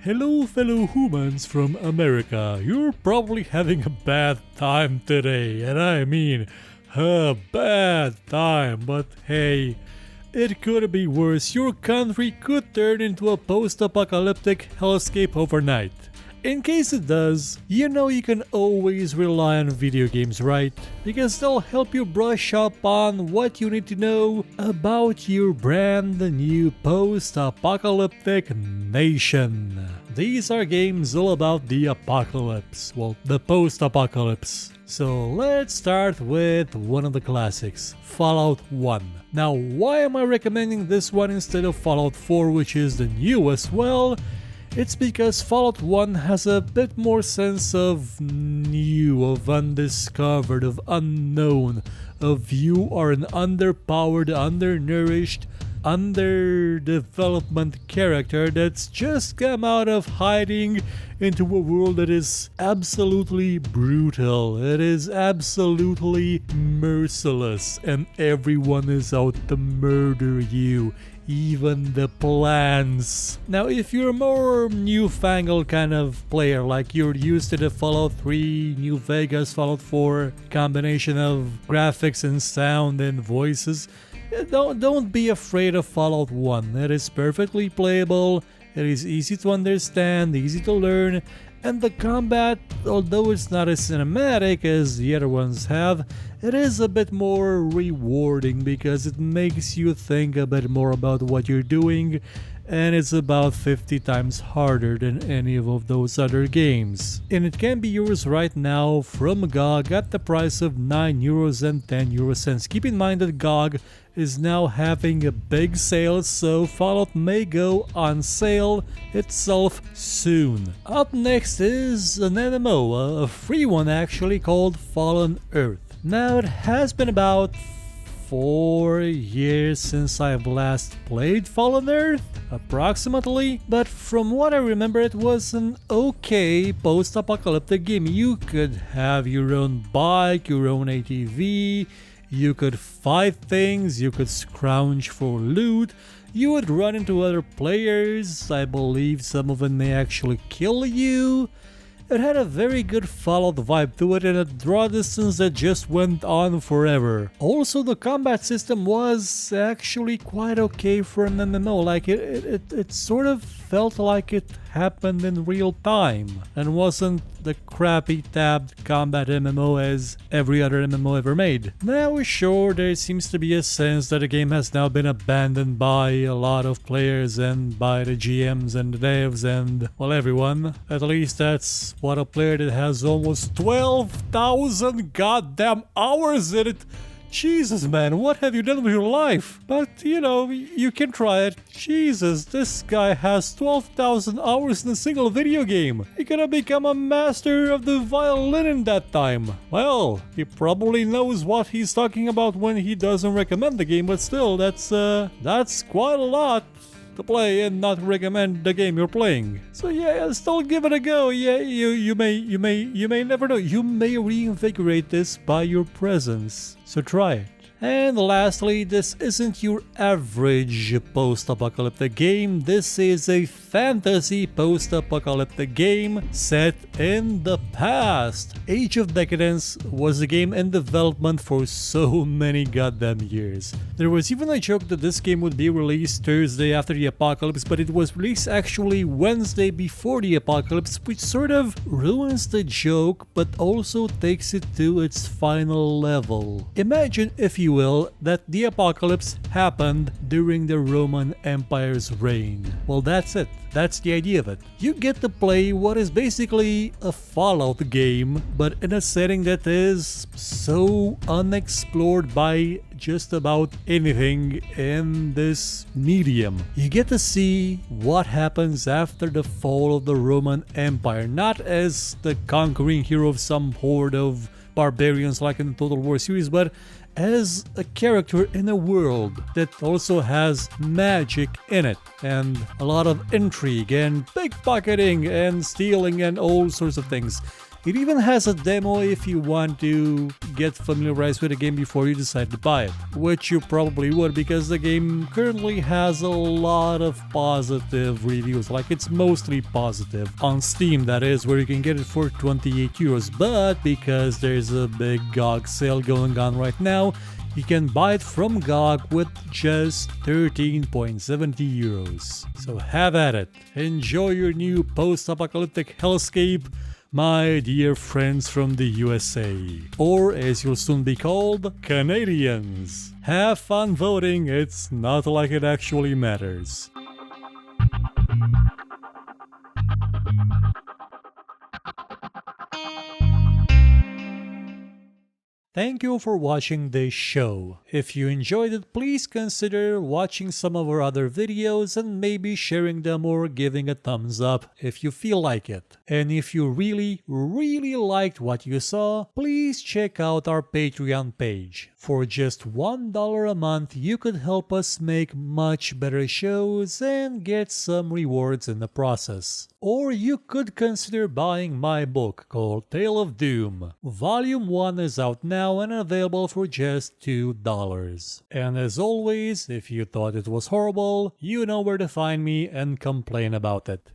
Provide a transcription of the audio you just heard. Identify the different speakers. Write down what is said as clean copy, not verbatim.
Speaker 1: Hello fellow humans from America, you're probably having a bad time today, and I mean a bad time, but hey, it could be worse. Your country could turn into a post-apocalyptic hellscape overnight. In case it does, you know you can always rely on video games, right? Because they'll help you brush up on what you need to know about your brand new post-apocalyptic nation. These are games all about the apocalypse, well, the post-apocalypse. So let's start with one of the classics, Fallout 1. Now, why am I recommending this one instead of Fallout 4, which is the newest? Well, it's because Fallout 1 has a bit more sense of new, of undiscovered, of unknown, of you are an underpowered, undernourished, underdevelopment character that's just come out of hiding into a world that is absolutely brutal. It is absolutely merciless, and everyone is out to murder you. Even the plants. Now, if you're a more newfangled kind of player, like you're used to the Fallout 3, New Vegas, Fallout 4 combination of graphics and sound and voices, don't be afraid of Fallout 1. It is perfectly playable, it is easy to understand, easy to learn, and the combat, although it's not as cinematic as the other ones have, it is a bit more rewarding because it makes you think a bit more about what you're doing, and it's about 50 times harder than any of those other games. And it can be yours right now from GOG at the price of €9.10. Keep in mind that GOG is now having a big sale, so Fallout may go on sale itself soon. Up next is an MMO, a free one actually, called Fallen Earth. Now, it has been about 4 years since I've last played Fallen Earth, approximately, but from what I remember, it was an okay post-apocalyptic game. You could have your own bike, your own ATV, you could fight things, you could scrounge for loot, you would run into other players, I believe some of them may actually kill you. It had a very good Fallout vibe to it and a draw distance that just went on forever. Also, the combat system was actually quite okay for an MMO, like it sort of felt like it happened in real time and wasn't the crappy tabbed combat MMO as every other MMO ever made. Now, sure, there seems to be a sense that the game has now been abandoned by a lot of players and by the GMs and the devs and, well, everyone. At least that's what a player that has almost 12,000 goddamn hours in it. Jesus, man, what have you done with your life? But, you know, you can try it. Jesus, this guy has 12,000 hours in a single video game. He could have become a master of the violin in that time. Well, he probably knows what he's talking about when he doesn't recommend the game, but still, that's quite a lot to play and not recommend the game you're playing. So yeah, still give it a go. Yeah, you may never know. You may reinvigorate this by your presence. So try it. And lastly, this isn't your average post-apocalyptic game. This is a fantasy post-apocalyptic game set in the past. Age of Decadence was a game in development for so many goddamn years. There was even a joke that this game would be released Thursday after the apocalypse, but it was released actually Wednesday before the apocalypse, which sort of ruins the joke but also takes it to its final level. Imagine, if you will, that the apocalypse happened during the Roman Empire's reign. Well, that's it. That's the idea of it. You get to play what is basically a Fallout game, but in a setting that is so unexplored by just about anything in this medium. You get to see what happens after the fall of the Roman Empire, not as the conquering hero of some horde of barbarians like in the Total War series, but as a character in a world that also has magic in it and a lot of intrigue and pickpocketing and stealing and all sorts of things. It even has a demo if you want to get familiarized with the game before you decide to buy it, which you probably would because the game currently has a lot of positive reviews, like it's mostly positive. On Steam, that is, where you can get it for 28 euros, but because there's a big GOG sale going on right now, you can buy it from GOG with just 13.70 euros. So have at it. Enjoy your new post-apocalyptic hellscape, my dear friends from the USA. Or as you'll soon be called, Canadians. Have fun voting, it's not like it actually matters. Thank you for watching this show. If you enjoyed it, please consider watching some of our other videos and maybe sharing them or giving a thumbs up if you feel like it. And if you really liked what you saw, please check out our Patreon page. For just $1 a month, you could help us make much better shows and get some rewards in the process. Or you could consider buying my book called Tale of Doom. Volume 1 is out now and available for just $2. And as always, if you thought it was horrible, you know where to find me and complain about it.